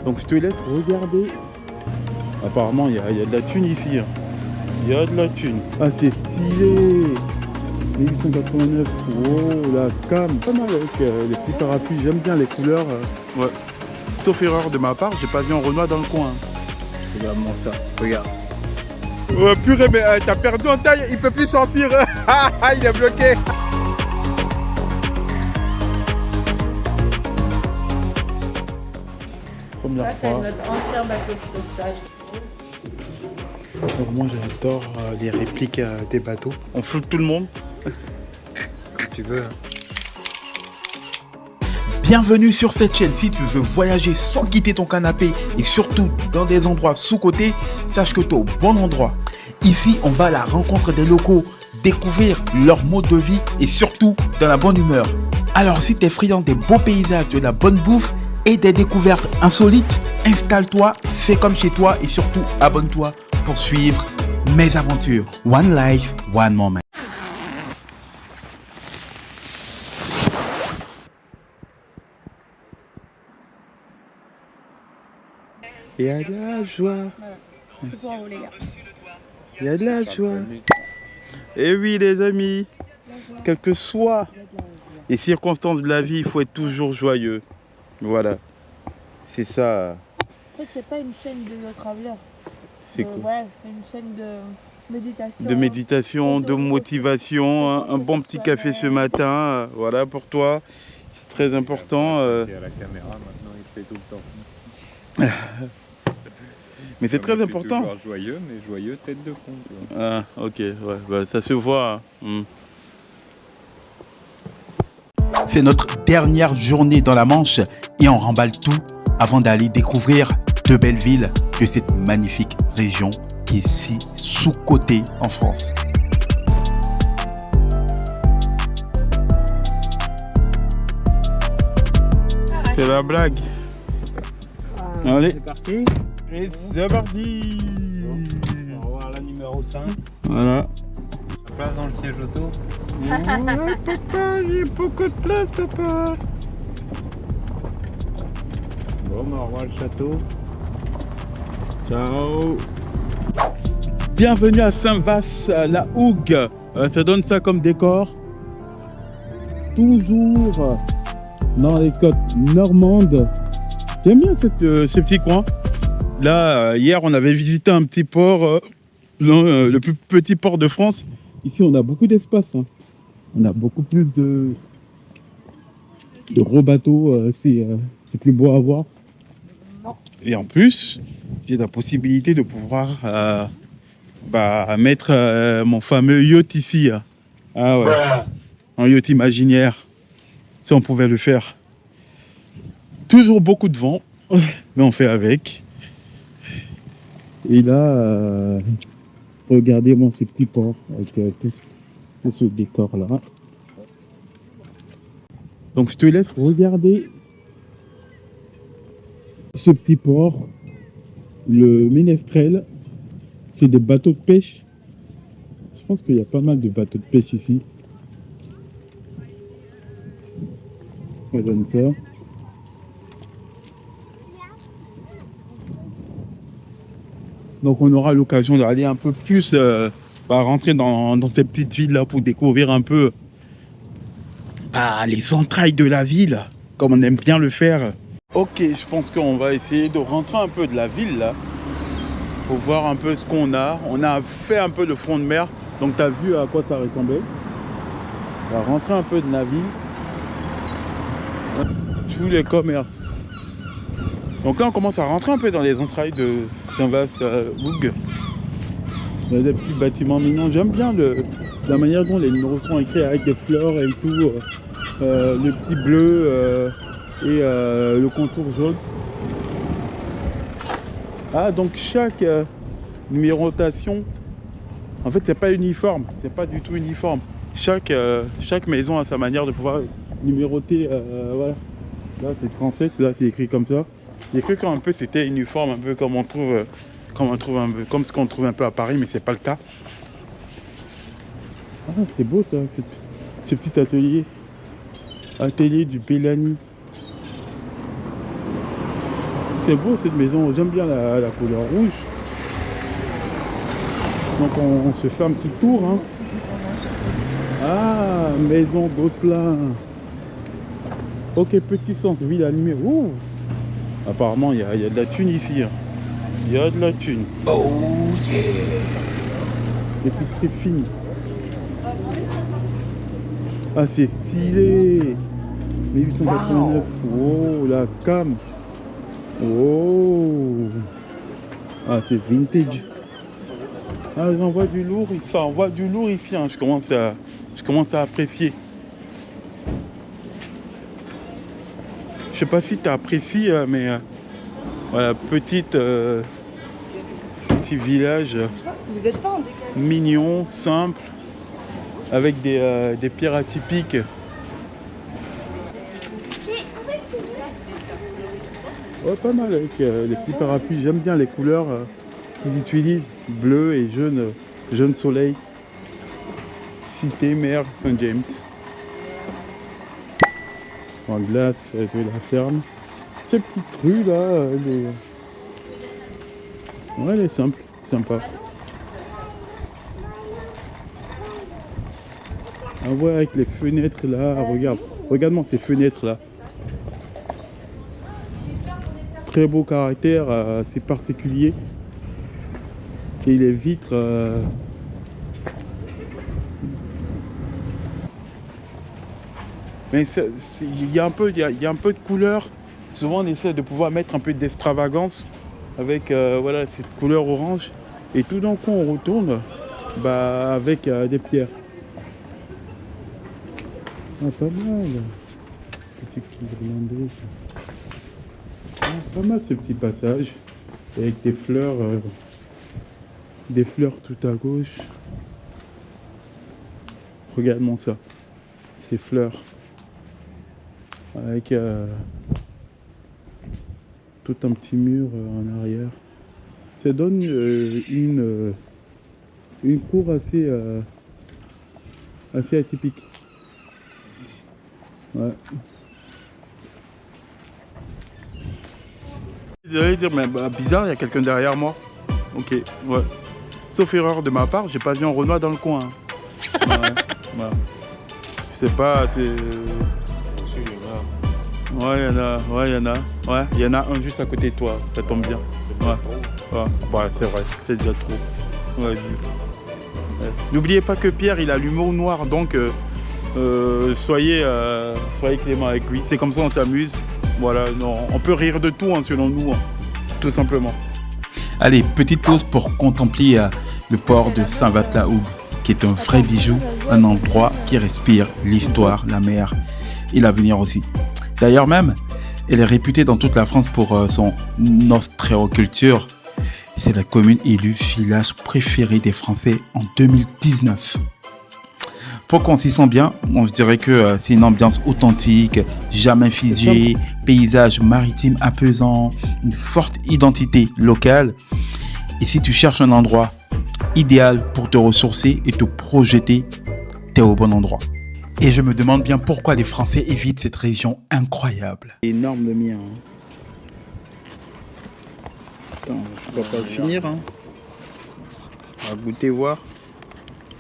Donc je te laisse regarder. Apparemment il y a de la thune ici. Hein. Il y a de la thune. Ah c'est stylé. 1889. Oh la cam. Pas mal avec les petits parapluies. J'aime bien les couleurs. Ouais. Sauf erreur de ma part, j'ai pas vu un Renoir dans le coin. Regarde-moi ça. Regarde. Oh purée mais t'as perdu en taille, il peut plus sortir. Il est bloqué. Ça, c'est notre ancien bateau de sauvetage. Moi j'adore les répliques des bateaux. On flotte tout le monde. Comme tu veux. Bienvenue sur cette chaîne. Si tu veux voyager sans quitter ton canapé et surtout dans des endroits sous-cotés, sache que tu es au bon endroit. Ici, on va à la rencontre des locaux, découvrir leur mode de vie et surtout dans la bonne humeur. Alors si tu es friand des beaux paysages, de la bonne bouffe et des découvertes insolites, installe-toi, fais comme chez toi et surtout abonne-toi pour suivre mes aventures. One life, one moment. Il y a de la joie. Voilà. C'est pour vous les gars. Il y a de la joie. Et oui les amis, quelles que soient les circonstances de la vie, il faut être toujours joyeux. Voilà. C'est ça. En fait, c'est pas une chaîne de travelers. C'est quoi? Ouais, c'est une chaîne de méditation. De méditation, de motivation, un bon petit café ce matin, voilà pour toi. C'est très important. C'est à la caméra maintenant, il fait tout le temps. Mais c'est très important. Toujours joyeux, mais joyeux tête de con. Tu vois. Ah, ok, ouais, bah, ça se voit. Hein. C'est notre dernière journée dans la Manche et on remballe tout avant d'aller découvrir de belles villes de cette magnifique région qui est si sous-cotée en France. C'est la blague. Allez. C'est parti. Et c'est parti. On va voir la numéro 5. Voilà. Place dans le siège auto. Ouais, papa, il y a beaucoup de place, papa. Bon, on revoit le château. Ciao. Bienvenue à Saint-Vaast-la-Hougue. Ça donne ça comme décor. Toujours dans les côtes normandes. J'aime bien ce petit coin. Là, hier, on avait visité un petit port, le plus petit port de France. Ici, on a beaucoup d'espace. Hein. On a beaucoup plus de gros bateaux. C'est plus beau à voir. Et en plus, j'ai la possibilité de pouvoir mettre mon fameux yacht ici. Hein. Ah ouais. Un yacht imaginaire. Si on pouvait le faire. Toujours beaucoup de vent, mais on fait avec. Et là, regardez-moi ce petit port avec tout ce décor là. Donc je te laisse regarder ce petit port, le Ménestrel. C'est des bateaux de pêche. Je pense qu'il y a pas mal de bateaux de pêche ici. On donne ça. Donc on aura l'occasion d'aller un peu plus, rentrer dans ces petites villes là pour découvrir un peu les entrailles de la ville, comme on aime bien le faire. Ok, je pense qu'on va essayer de rentrer un peu de la ville là, pour voir un peu ce qu'on a. On a fait un peu le front de mer, donc tu as vu à quoi ça ressemblait. On va rentrer un peu de la ville. Tous les commerces. Donc là on commence à rentrer un peu dans les entrailles de Saint-Vaast-la-Hougue. Il y a des petits bâtiments mignons. J'aime bien la manière dont les numéros sont écrits avec des fleurs et tout. Le petit bleu et le contour jaune. Ah donc chaque numérotation, en fait c'est pas uniforme. C'est pas du tout uniforme. Chaque maison a sa manière de pouvoir numéroter. Voilà. Là c'est 37, là c'est écrit comme ça. J'ai cru qu'un peu c'était uniforme, un peu comme on trouve, comme ce qu'on trouve un peu à Paris, mais c'est pas le cas. Ah c'est beau ça, ce petit atelier du Bellani. C'est beau cette maison, j'aime bien la couleur rouge. Donc on se fait un petit tour. Hein. Ah, maison d'Osselin. Ok, petit centre, ville animée. Ouh. Apparemment, il y a de la thune ici. Hein. Il y a de la thune. Oh yeah. Épicerie fine. Ah, c'est stylé. 1889. Wow, la cam. Oh. Ah, c'est vintage. Ah, j'envoie du lourd. Ça envoie du lourd ici. Hein. Je commence à apprécier. Je sais pas si tu apprécies, mais voilà, petit village Vous êtes pas en décalage. mignon, simple, avec des pierres atypiques. Ouais, pas mal avec les petits parapluies. J'aime bien les couleurs qu'ils utilisent, bleu et jaune soleil. Cité mère Saint-James. En glace de la ferme. Ces petites rues là, ouais, elle est simple, sympa. Ah ouais, avec les fenêtres là, regarde-moi ces fenêtres là. Très beau caractère, c'est particulier. Et les vitres. Mais il y a un peu de couleur. Souvent on essaie de pouvoir mettre un peu d'extravagance avec voilà, cette couleur orange. Et tout d'un coup on retourne avec des pierres. Ah, pas mal. Petite irlandaise. Ah, pas mal ce petit passage. Avec des fleurs tout à gauche. Regarde-moi ça. Ces fleurs. Avec tout un petit mur en arrière. Ça donne une cour assez atypique. Ouais. J'allais dire, mais bizarre, il y a quelqu'un derrière moi. Ok, ouais. Sauf erreur de ma part, j'ai pas vu un Renoir dans le coin. Hein. Ouais, ouais. Je sais pas, c'est... Ouais, il y en a. Ouais, il y en a un juste à côté de toi. Ça tombe bien. Ouais, c'est vrai. C'est déjà trop. Ouais. N'oubliez pas que Pierre, il a l'humour noir, donc soyez clément avec lui. C'est comme ça, on s'amuse. Voilà, non, on peut rire de tout, hein, selon nous, hein, tout simplement. Allez, petite pause pour contempler le port de Saint-Vaast-la-Hougue, qui est un vrai bijou, un endroit qui respire l'histoire, la mer et l'avenir aussi. D'ailleurs même, elle est réputée dans toute la France pour son ostréoculture. C'est la commune élue village préféré des Français en 2019. Pour qu'on s'y sent bien, je dirais que c'est une ambiance authentique, jamais figée, paysage maritime apaisant, une forte identité locale. Et si tu cherches un endroit idéal pour te ressourcer et te projeter, t'es au bon endroit. Et je me demande bien pourquoi les Français évitent cette région incroyable. Énorme le mien. Hein. Attends, je peux pas le finir. Hein. On va goûter voir.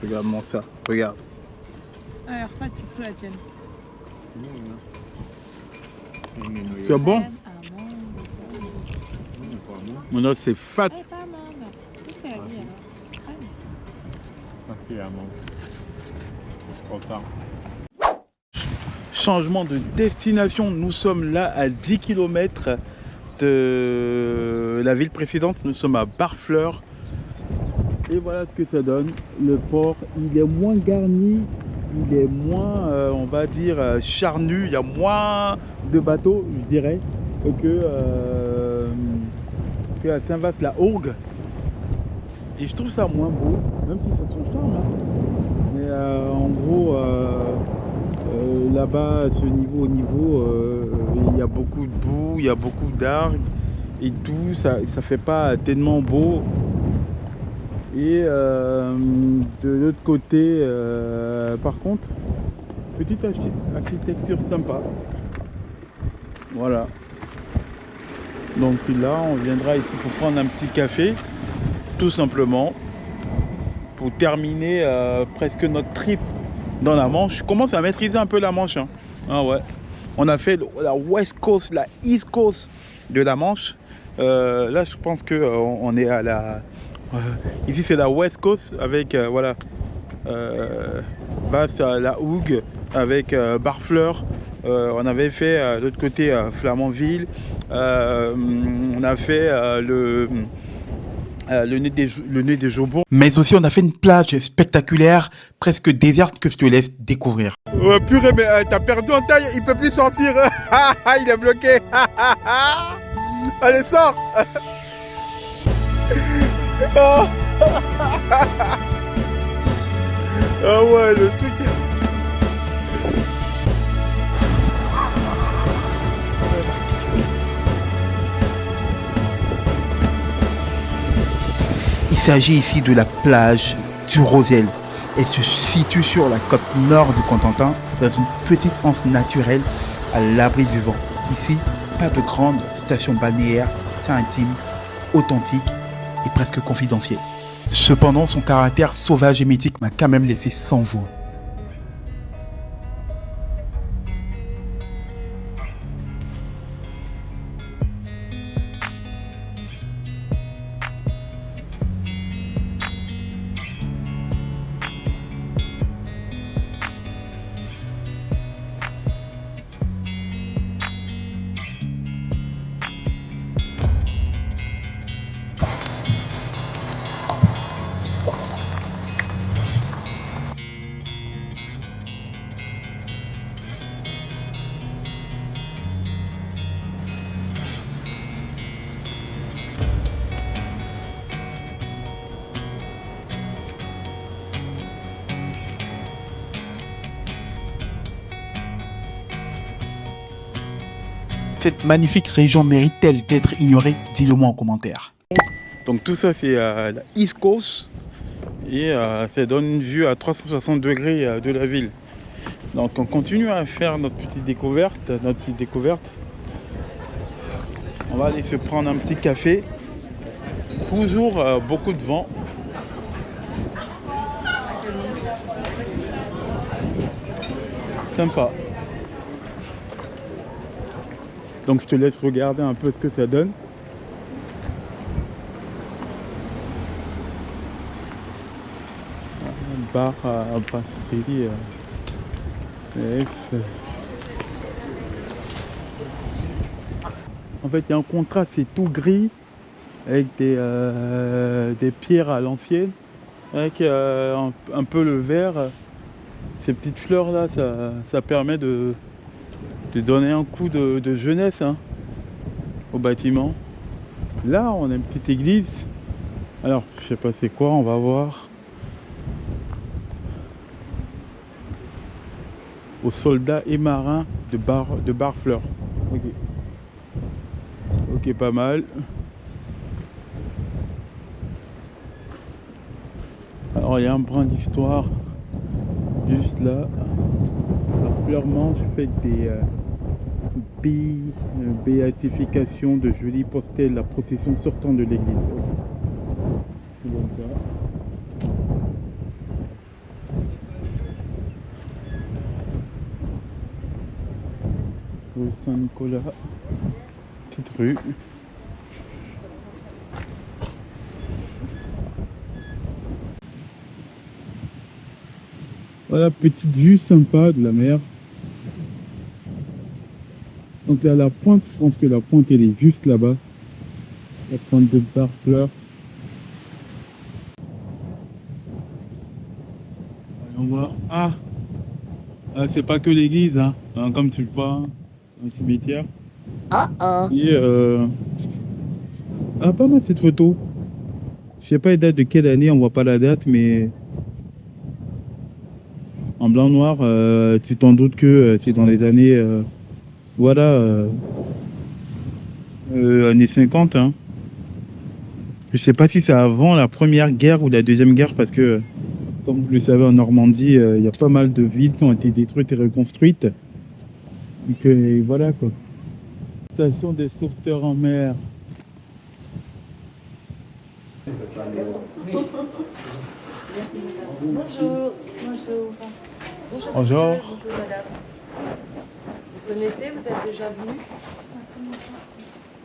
Regarde-moi ça. Regarde. Ah, elle refait surtout la tienne. C'est bon? Mon autre c'est fat. Changement de destination, nous sommes là à 10 km de la ville précédente, nous sommes à Barfleur. Et voilà ce que ça donne. Le port, il est moins garni, il est moins, on va dire, charnu, il y a moins de bateaux, je dirais, que à Saint-Vaast-la-Hougue. Et je trouve ça moins beau, même si ça a son charme. Hein. Mais en gros, là-bas, à ce niveau, il y a beaucoup de boue, il y a beaucoup d'argues et tout, ça fait pas tellement beau. Et de l'autre côté, par contre, petite architecture sympa. Voilà. Donc là, on viendra ici pour prendre un petit café, tout simplement, pour terminer presque notre trip dans la Manche. Je commence à maîtriser un peu la Manche. Hein. Ah ouais. On a fait la West Coast, la East Coast de la Manche. Là, je pense que on est à la... ici, c'est la West Coast avec voilà, Basse la Hougue avec Barfleur. On avait fait de l'autre côté Flamanville. On a fait le nez des Jobons. Mais aussi, on a fait une plage spectaculaire, presque déserte, que je te laisse découvrir. Purée, mais t'as perdu en taille, il peut plus sortir. Il est bloqué. Allez, sors. Oh. Ah ouais, le truc est... Il s'agit ici de la plage du Rosel. Elle se situe sur la côte nord du Cotentin, dans une petite anse naturelle à l'abri du vent. Ici, pas de grande station balnéaire, c'est intime, authentique et presque confidentiel. Cependant, son caractère sauvage et mythique m'a quand même laissé sans voix. Cette magnifique région mérite-t-elle d'être ignorée? Dis-le moi en commentaire. Donc tout ça c'est la East Coast et ça donne une vue à 360 degrés de la ville. Donc on continue à faire notre petite découverte. On va aller se prendre un petit café. Toujours beaucoup de vent. Sympa. Donc je te laisse regarder un peu ce que ça donne. Bar à brasserie En fait il y a un contraste, c'est tout gris avec des pierres à l'ancienne, avec un peu le vert. Ces petites fleurs là, ça permet de donner un coup de jeunesse hein, au bâtiment. Là on a une petite église. Alors je sais pas c'est quoi, on va voir. Aux soldats et marins de Barfleur. Ok. Ok, pas mal. Alors il y a un brin d'histoire juste là. Barfleur-Manche fait des béatifications de jolies postels, la procession sortant de l'église. Okay. Comme ça. Rue Saint-Nicolas, petite rue. Voilà, petite vue sympa de la mer. Donc là, la pointe, je pense que la pointe elle est juste là-bas. La pointe de Barfleur. Allons voir. Ah, c'est pas que l'église, hein. Comme tu le vois. Un cimetière. Et ah, pas mal cette photo. Je sais pas la date de quelle année, on voit pas la date, mais en blanc noir, tu t'en doutes que c'est dans les années voilà années 50 hein. Je sais pas si c'est avant la première guerre ou la deuxième guerre, parce que comme vous le savez en Normandie, il y a pas mal de villes qui ont été détruites et reconstruites. Donc voilà quoi. Station des sauveteurs en mer. Bonjour. Bonjour. Bonjour. Bonjour madame. Vous connaissez, vous êtes déjà venu?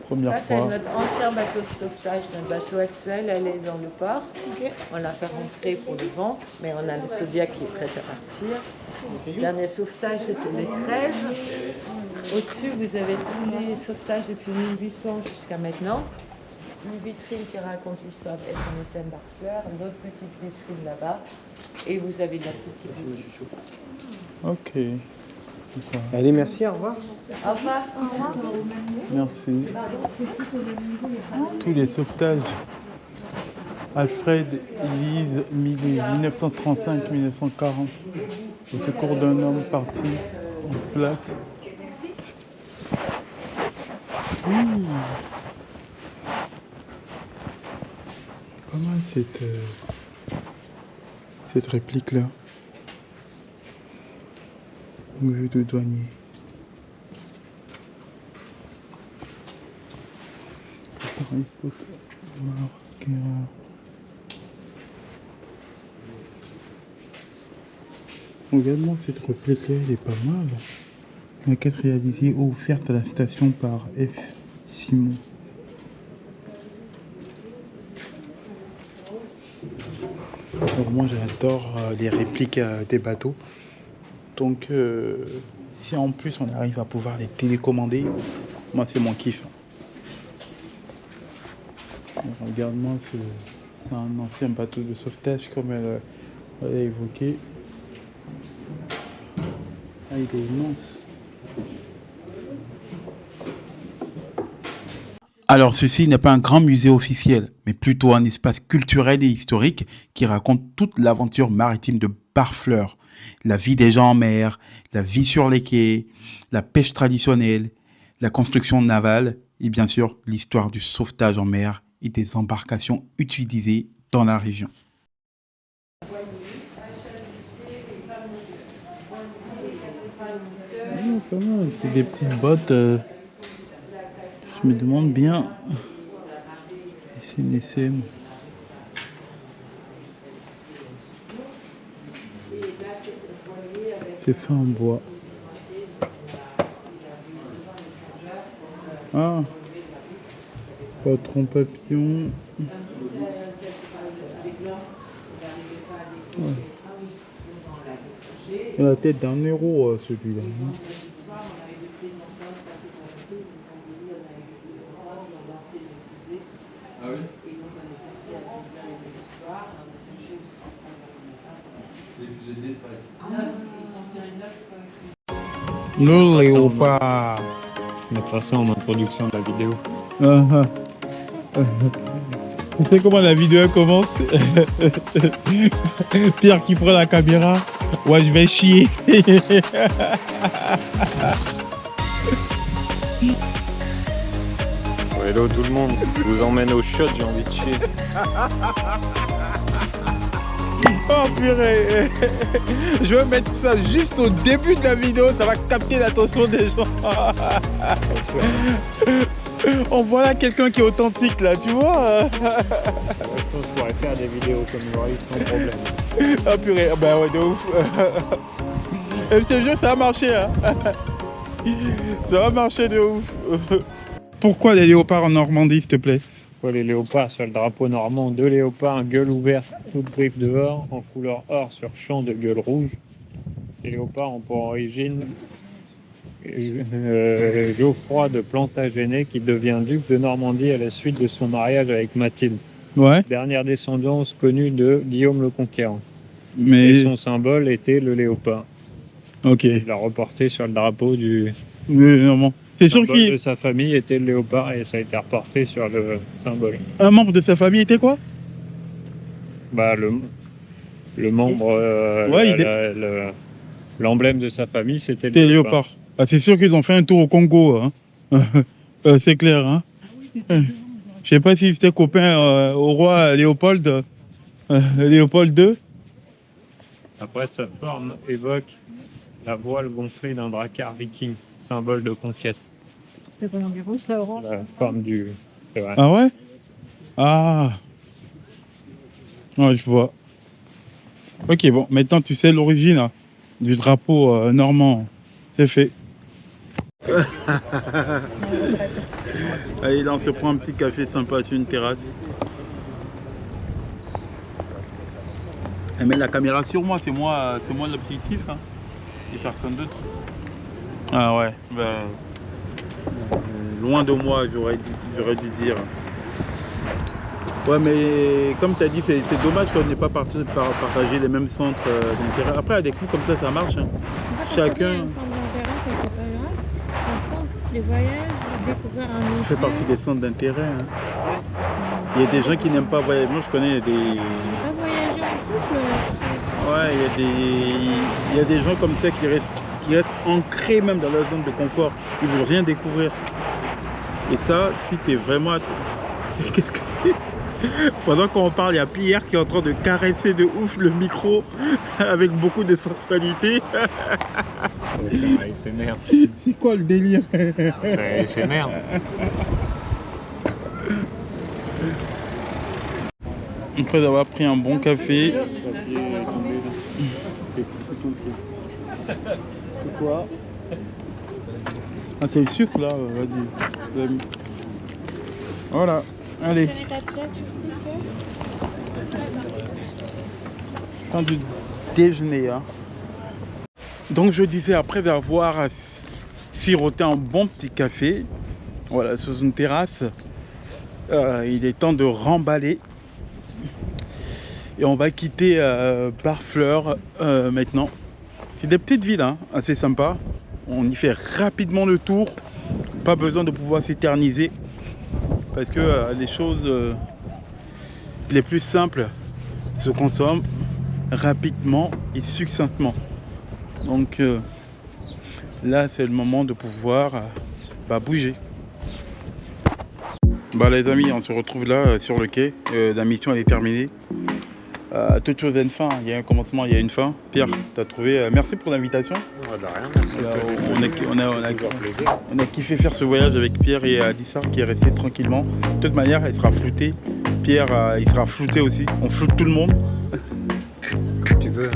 Première Ça, c'est fois. notre ancien bateau de sauvetage. Notre bateau actuel, elle est dans le port. On l'a fait rentrer pour le vent, mais on a le Zodiac qui est prêt à partir. Le dernier sauvetage, c'était les 13. Au-dessus, vous avez tous les sauvetages depuis 1800 jusqu'à maintenant. Une vitrine qui raconte l'histoire de SNSM Barfleur, une autre petite vitrine là-bas. Et vous avez de la petite vitrine. Ok. Allez, merci, au revoir. Au revoir. Merci. Tous les sauvetages. Alfred Elise 1935-1940. Au secours d'un homme parti en plate. Pas mal cette réplique là. Oui, de douanier. Harry Potter, Marquera. Également, cette réplique là, elle est pas mal. Maquette réalisée ou offerte à la station par F. Simon. Alors moi j'adore les répliques des bateaux. Donc si en plus on arrive à pouvoir les télécommander, moi c'est mon kiff. Regarde-moi, c'est un ancien bateau de sauvetage comme elle a évoqué. Ah, il est immense. Alors ceci n'est pas un grand musée officiel, mais plutôt un espace culturel et historique qui raconte toute l'aventure maritime de Barfleur. La vie des gens en mer, la vie sur les quais, la pêche traditionnelle, la construction navale et bien sûr l'histoire du sauvetage en mer et des embarcations utilisées dans la région. Pas mal, c'est des petites bottes. Je me demande bien. SNSM. C'est fait en bois. Ah, patron papillon. Ouais. Il a la tête d'un héros celui-là. Ah oui? Les fusées de Le léopard. mettre ça en introduction de la vidéo. Tu sais comment la vidéo commence? Pierre qui prend la caméra. Ouais, je vais chier. Hello tout le monde, je vous emmène au shot, j'ai envie de chier. Oh purée. Je vais mettre ça juste au début de la vidéo, ça va capter l'attention des gens. On voit là quelqu'un qui est authentique là, tu vois. Je pourrais faire des vidéos comme Maurice sans problème. Ah purée, bah ouais de ouf. Et je te jure ça va marcher hein. Ça va marcher de ouf. Pourquoi les léopards en Normandie s'il te plaît? Les léopards sur le drapeau normand, 2 léopards, gueule ouverte, toute griffe dehors, en couleur or sur champ de gueule rouge. Ces léopards ont pour origine Geoffroy de Plantagenet qui devient duc de Normandie à la suite de son mariage avec Mathilde. Ouais. Dernière descendance connue de Guillaume le Conquérant. Mais Et son symbole était le léopard. ok. Il l'a reporté sur le drapeau du Oui, non, c'est sûr symbole qu'il de sa famille était le léopard et ça a été reporté sur le symbole. un membre de sa famille était quoi? Bah le membre, Ouais, l'emblème de sa famille c'était C'était le léopard. léopard. Ah, c'est sûr qu'ils ont fait un tour au Congo, hein. C'est clair, hein. Je sais pas si c'était copain au roi Léopold, Léopold II. Après sa forme évoque la voile gonflée d'un dracard viking, symbole de conquête. C'est Roland Garros, la orange. La forme du. C'est vrai. Ah ouais? Ah. Ouais, je vois. Ok, bon, maintenant tu sais l'origine hein, du drapeau normand. C'est fait. Allez, là on se prend un petit café sympa sur une terrasse. Elle met la caméra sur moi, c'est moi l'objectif. Hein. Et personne d'autre. Ah ouais, loin de moi, j'aurais dû dire. Ouais, mais comme tu as dit, c'est dommage qu'on n'ait pas partagé les mêmes centres d'intérêt. Après, à des coups comme ça marche. Hein. Chacun. Les voyages, découvrir un Ça fait partie des centres d'intérêt. Hein. Il y a des gens qui n'aiment pas voyager. Moi, je connais des. Pas voyager en couple. Ouais, il y a des gens comme ça qui restent ancrés même dans leur zone de confort. Ils ne veulent rien découvrir. Et ça, si tu es vraiment. Qu'est-ce que. Pendant qu'on parle, il y a Pierre qui est en train de caresser de ouf le micro avec beaucoup de sensualité. C'est merde. C'est quoi le délire? C'est merde. Après avoir pris un bon café. C'est quoi? Ah, c'est le sucre là, vas-y. Voilà, allez. Fin du déjeuner. Hein. Donc je disais, après avoir siroté un bon petit café, voilà, sur une terrasse, il est temps de remballer. Et on va quitter Barfleur maintenant. C'est des petites villes, hein, assez sympas. On y fait rapidement le tour. Pas besoin de pouvoir s'éterniser. Parce que les choses les plus simples se consomment rapidement et succinctement. Donc là, c'est le moment de pouvoir bouger. Bah les amis, on se retrouve là sur le quai. La mission elle est terminée. Toute chose a une fin, il y a un commencement, il y a une fin. Pierre, tu as trouvé. Merci pour l'invitation. On a kiffé faire ce voyage avec Pierre et Adissa qui est resté tranquillement. De toute manière, elle sera floutée. Pierre, il sera flouté aussi. On floute tout le monde. Tu veux.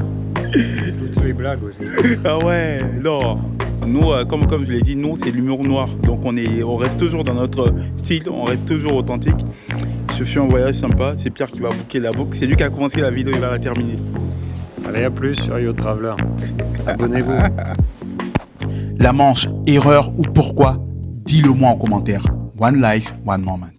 Toutes les blagues aussi. Ah ouais, non. Nous, comme je l'ai dit, nous c'est l'humour noir. Donc on reste toujours dans notre style, on reste toujours authentique. Ce fut un voyage sympa, c'est Pierre qui va booker la boucle. C'est lui qui a commencé la vidéo, il va la terminer. Allez, à plus sur Yo Traveler. Abonnez-vous. La manche, erreur ou pourquoi? Dis-le moi en commentaire. One life, one moment.